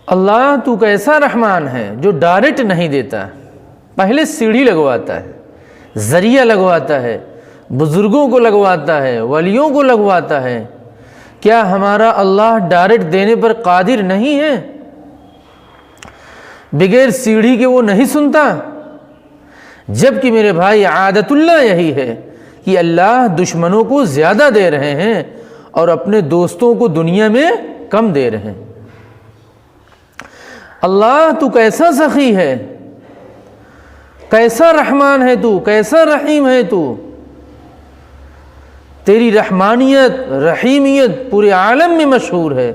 اللہ تو کیسا رحمان ہے جو ڈائریکٹ نہیں دیتا، پہلے سیڑھی لگواتا ہے، ذریعہ لگواتا ہے، بزرگوں کو لگواتا ہے، ولیوں کو لگواتا ہے۔ کیا ہمارا اللہ ڈائریکٹ دینے پر قادر نہیں ہے؟ بغیر سیڑھی کے وہ نہیں سنتا؟ جبکہ میرے بھائی عادت اللہ یہی ہے کہ اللہ دشمنوں کو زیادہ دے رہے ہیں اور اپنے دوستوں کو دنیا میں کم دے رہے ہیں۔ اللہ تو کیسا سخی ہے، کیسا رحمان ہے تو، کیسا رحیم ہے تو، تیری رحمانیت رحیمیت پورے عالم میں مشہور ہے،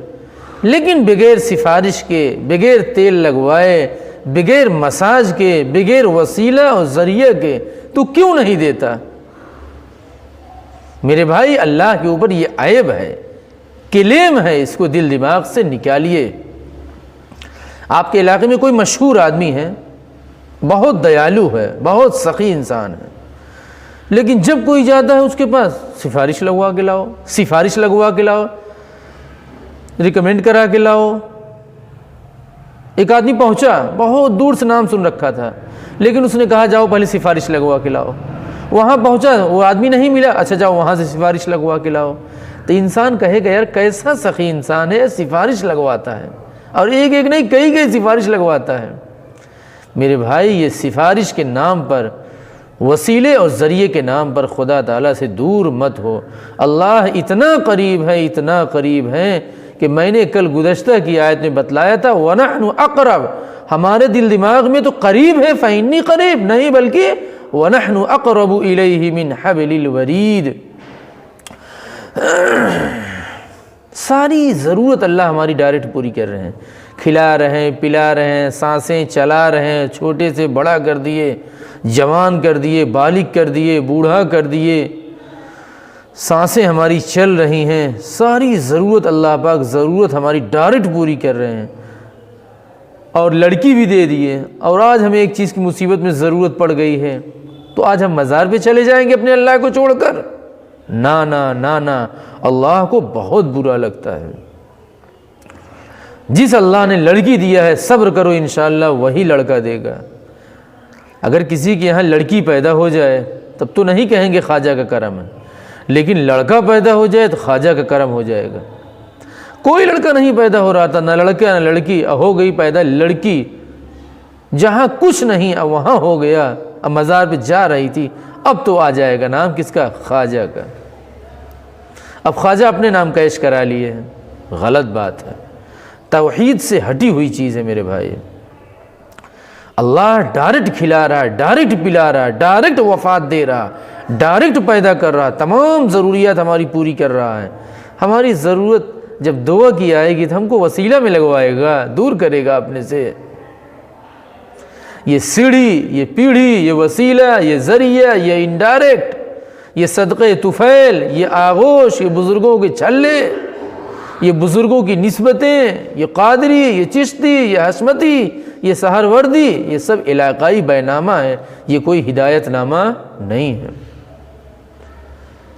لیکن بغیر سفارش کے، بغیر تیل لگوائے، بغیر مساج کے، بغیر وسیلہ اور ذریعہ کے تو کیوں نہیں دیتا؟ میرے بھائی اللہ کے اوپر یہ عیب ہے، کلیم ہے، اس کو دل دماغ سے نکالیے۔ آپ کے علاقے میں کوئی مشہور آدمی ہے، بہت دیالو ہے، بہت سخی انسان ہے، لیکن جب کوئی جاتا ہے اس کے پاس سفارش لگوا کے لاؤ، سفارش لگوا کے لاؤ، ریکمینڈ کرا کے لاؤ۔ ایک آدمی پہنچا، بہت دور سے نام سن رکھا تھا، لیکن اس نے کہا جاؤ پہلے سفارش لگوا کے لاؤ۔ وہاں پہنچا، وہ آدمی نہیں ملا، اچھا جاؤ وہاں سے سفارش لگوا کے لاؤ۔ تو انسان کہے گا یار کیسا سخی انسان ہے، سفارش لگواتا ہے، اور ایک ایک نہیں کئی سفارش لگواتا ہے۔ میرے بھائی یہ سفارش کے نام پر، وسیلے اور ذریعے کے نام پر خدا تعالیٰ سے دور مت ہو۔ اللہ اتنا قریب ہے، اتنا قریب ہے کہ میں نے کل گزشتہ کی آیت میں بتلایا تھا وَنَحْنُ أَقْرَبُ، ہمارے دل دماغ میں تو قریب ہے، فَإِنِّي قریب نہیں بلکہ وَنَحْنُ أَقْرَبُ إِلَيْهِ مِنْ حَبْلِ الْوَرِيدِ۔ ساری ضرورت اللہ ہماری ڈائریکٹ پوری کر رہے ہیں، کھلا رہے ہیں، پلا رہے ہیں، سانسیں چلا رہے ہیں، چھوٹے سے بڑا کر دیے، جوان کر دیے، بالغ کر دیے، بوڑھا کر دیے، سانسیں ہماری چل رہی ہیں، ساری ضرورت اللہ پاک ضرورت ہماری ڈائریکٹ پوری کر رہے ہیں، اور لڑکی بھی دے دیے۔ اور آج ہمیں ایک چیز کی مصیبت میں ضرورت پڑ گئی ہے تو آج ہم مزار پہ چلے جائیں گے اپنے اللہ کو چھوڑ کر؟ نا نا نا نا، اللہ کو بہت برا لگتا ہے۔ جس اللہ نے لڑکی دیا ہے صبر کرو انشاءاللہ وہی لڑکا دے گا۔ اگر کسی کے یہاں لڑکی پیدا ہو جائے تب تو نہیں کہیں گے خواجہ کا کرم ہے، لیکن لڑکا پیدا ہو جائے تو خواجہ کا کرم ہو جائے گا۔ کوئی لڑکا نہیں پیدا ہو رہا تھا، نہ لڑکا نہ لڑکی، ہو گئی پیدا لڑکی، جہاں کچھ نہیں اب وہاں ہو گیا۔ اب مزار پہ جا رہی تھی، اب تو آ جائے گا نام کس کا؟ خواجہ کا۔ اب خواجہ اپنے نام کیش کرا لیے ہیں، غلط بات ہے، توحید سے ہٹی ہوئی چیز ہے میرے بھائی۔ اللہ ڈائریکٹ کھلا رہا ہے، ڈائریکٹ پلا رہا ہے، ڈائریکٹ وفات دے رہا، ڈائریکٹ پیدا کر رہا، تمام ضروریات ہماری پوری کر رہا ہے۔ ہماری ضرورت جب دعا کی آئے گی تو ہم کو وسیلہ میں لگوائے گا، دور کرے گا اپنے سے۔ یہ سیڑھی، یہ پیڑھی، یہ وسیلہ، یہ ذریعہ، یہ انڈائریکٹ، یہ صدقے طفیل، یہ آغوش، یہ بزرگوں کے چھلے، یہ بزرگوں کی نسبتیں، یہ قادری، یہ چشتی، یہ حشمتی، یہ سہروردی، یہ سب علاقائی بینامہ ہے، یہ کوئی ہدایت نامہ نہیں ہے۔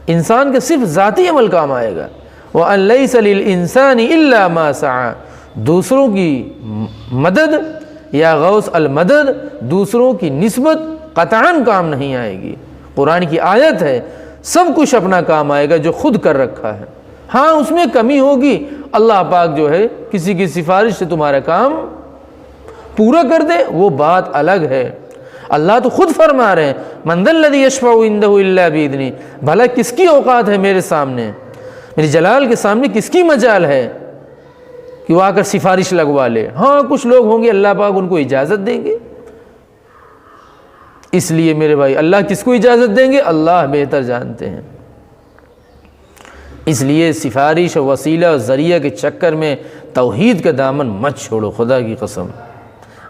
انسان کے صرف ذاتی عمل کام آئے گا۔ وَأَن لَيْسَ لِلْإِنسَانِ إِلَّا مَا سَعَى، دوسروں کی مدد یا غوث المدد، دوسروں کی نسبت قطعاً کام نہیں آئے گی۔ قرآن کی آیت ہے، سب کچھ اپنا کام آئے گا جو خود کر رکھا ہے۔ ہاں اس میں کمی ہوگی، اللہ پاک جو ہے کسی کی سفارش سے تمہارا کام پورا کر دے، وہ بات الگ ہے۔ اللہ تو خود فرما رہے ہیں مَن ذَا الَّذِي يَشْفَعُ عِندَهُ إِلَّا بِإِذْنِهِ، بھلا کس کی اوقات ہے میرے سامنے، میرے جلال کے سامنے کس کی مجال ہے کہ وہ آ کر سفارش لگوا لے؟ ہاں کچھ لوگ ہوں گے اللہ پاک ان کو اجازت دیں گے۔ اس لیے میرے بھائی اللہ کس کو اجازت دیں گے؟ اللہ بہتر جانتے ہیں۔ اس لیے سفارش و وسیلہ و ذریعہ کے چکر میں توحید کا دامن مت چھوڑو، خدا کی قسم،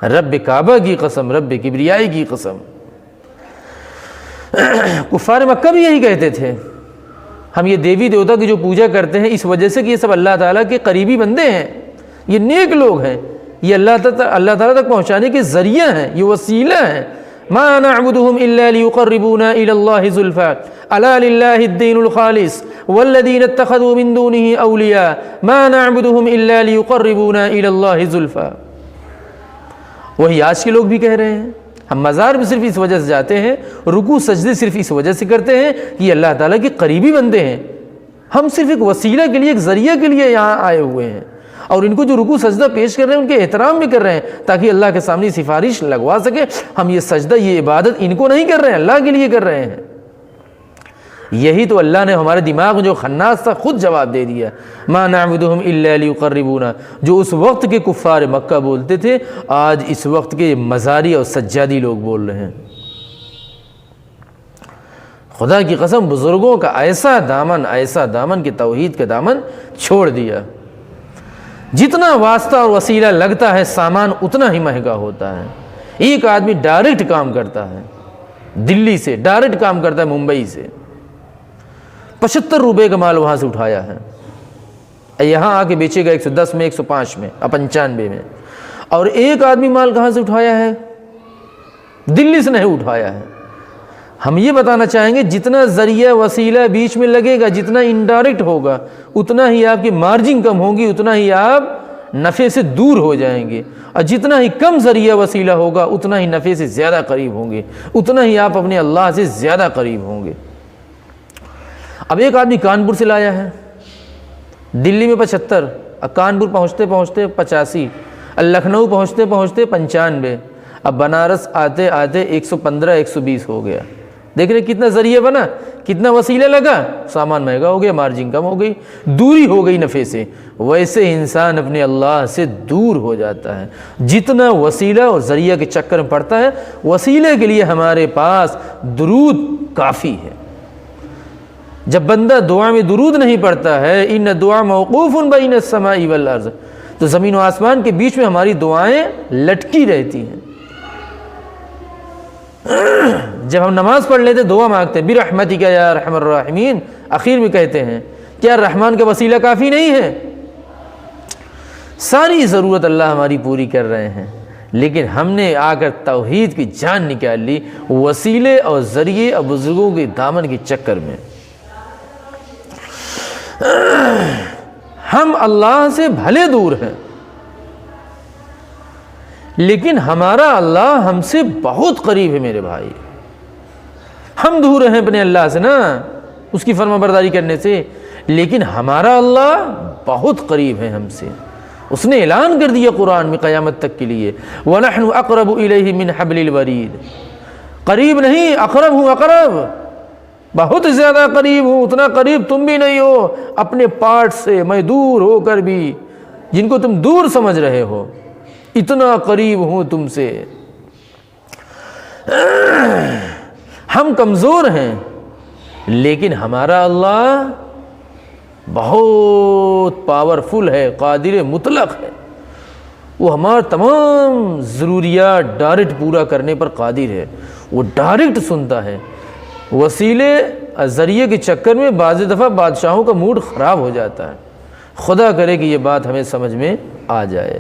رب کعبہ کی قسم، رب کبریائی کی قسم۔ کفار مکہ بھی یہی کہتے تھے، ہم یہ دیوی دیوتا کی جو پوجا کرتے ہیں اس وجہ سے کہ یہ سب اللہ تعالیٰ کے قریبی بندے ہیں، یہ نیک لوگ ہیں، یہ اللہ تعالیٰ تک پہنچانے کے ذریعہ ہیں، یہ وسیلہ ہیں، ما نعبدهم الا ليقربونا الى الله زلفى الا لله الدين الخالص والذين اتخذوا من دونه اولیاء ما نعبدهم الا ليقربونا الى الله زلفى. وہی آج کے لوگ بھی کہہ رہے ہیں، ہم مزار بھی صرف اس وجہ سے جاتے ہیں، رکوع سجدے صرف اس وجہ سے کرتے ہیں کہ یہ اللہ تعالیٰ کے قریبی بندے ہیں، ہم صرف ایک وسیلہ کے لیے، ایک ذریعہ کے لیے یہاں آئے ہوئے ہیں، اور ان کو جو رکوع سجدہ پیش کر رہے ہیں ان کے احترام بھی کر رہے ہیں تاکہ اللہ کے سامنے سفارش لگوا سکے. ہم یہ سجدہ، یہ عبادت ان کو نہیں کر رہے ہیں، اللہ کے لیے کر رہے ہیں. یہی تو اللہ نے ہمارے دماغ میں جو خناس تھا خود جواب دے دیا، ما نعبدهم الا ليقربونا، جو اس وقت کے کفار مکہ بولتے تھے آج اس وقت کے مزاری اور سجادی لوگ بول رہے ہیں. خدا کی قسم بزرگوں کا ایسا دامن کہ توحید کا دامن چھوڑ دیا. جتنا واسطہ اور وسیلہ لگتا ہے سامان اتنا ہی مہنگا ہوتا ہے. ایک آدمی ڈائریکٹ کام کرتا ہے دلی سے، ڈائریکٹ کام کرتا ہے ممبئی سے، 75 روپے کا مال وہاں سے اٹھایا ہے، یہاں آ کے بیچے گا 110 میں، 105 میں، 95 میں. اور ایک آدمی مال کہاں سے اٹھایا ہے؟ دلی سے نہیں اٹھایا ہے. ہم یہ بتانا چاہیں گے جتنا ذریعہ وسیلہ بیچ میں لگے گا، جتنا انڈائریکٹ ہوگا، اتنا ہی آپ کی مارجن کم ہوگی، اتنا ہی آپ نفع سے دور ہو جائیں گے. اور جتنا ہی کم ذریعہ وسیلہ ہوگا اتنا ہی نفع سے زیادہ قریب ہوں گے، اتنا ہی آپ اپنے اللہ سے زیادہ قریب ہوں گے. اب ایک آدمی کانپور سے لایا ہے، دلی میں 75، اب کانپور پہنچتے پہنچتے 85، لکھنؤ پہنچتے پہنچتے 95، اب بنارس آتے آتے 115 120 ہو گیا. دیکھ رہے کتنا ذریعہ بنا، کتنا وسیلہ لگا، سامان مہنگا ہو گیا، مارجن کم ہو گئی، دوری ہو گئی نفع سے. ویسے انسان اپنے اللہ سے دور ہو جاتا ہے جتنا وسیلہ اور ذریعہ کے چکر میں پڑتا ہے. وسیلے کے لیے ہمارے پاس درود کافی ہے. جب بندہ دعا میں درود نہیں پڑھتا ہے، ان دعا موقوف بین السماء والارض، تو زمین و آسمان کے بیچ میں ہماری دعائیں لٹکی رہتی ہیں. جب ہم نماز پڑھ لیتے دعا مانگتے ہیں برحمتک یا ارحم الراحمین، اخیر میں کہتے ہیں کیا رحمان کا وسیلہ کافی نہیں ہے؟ ساری ضرورت اللہ ہماری پوری کر رہے ہیں، لیکن ہم نے آ کر توحید کی جان نکال لی وسیلے اور ذریعے اور بزرگوں کے دامن کے چکر میں. ہم اللہ سے بھلے دور ہیں لیکن ہمارا اللہ ہم سے بہت قریب ہے میرے بھائی. ہم دور ہیں اپنے اللہ سے نا، اس کی فرما برداری کرنے سے، لیکن ہمارا اللہ بہت قریب ہے ہم سے. اس نے اعلان کر دیا قرآن میں قیامت تک کے لیے، وَنَحْنُ أَقْرَبُ إِلَيْهِ مِنْ حَبْلِ الْوَرِيدِ، قریب نہیں، اقرب ہوں، اقرب، بہت زیادہ قریب ہوں. اتنا قریب تم بھی نہیں ہو اپنے پارٹ سے، میں دور ہو کر بھی جن کو تم دور سمجھ رہے ہو، اتنا قریب ہوں تم سے. ہم کمزور ہیں لیکن ہمارا اللہ بہت پاورفل ہے، قادر مطلق ہے. وہ ہمارا تمام ضروریات ڈائریکٹ پورا کرنے پر قادر ہے. وہ ڈائریکٹ سنتا ہے. وسیلے ذریعے کے چکر میں بعض دفعہ بادشاہوں کا موڈ خراب ہو جاتا ہے. خدا کرے کہ یہ بات ہمیں سمجھ میں آ جائے.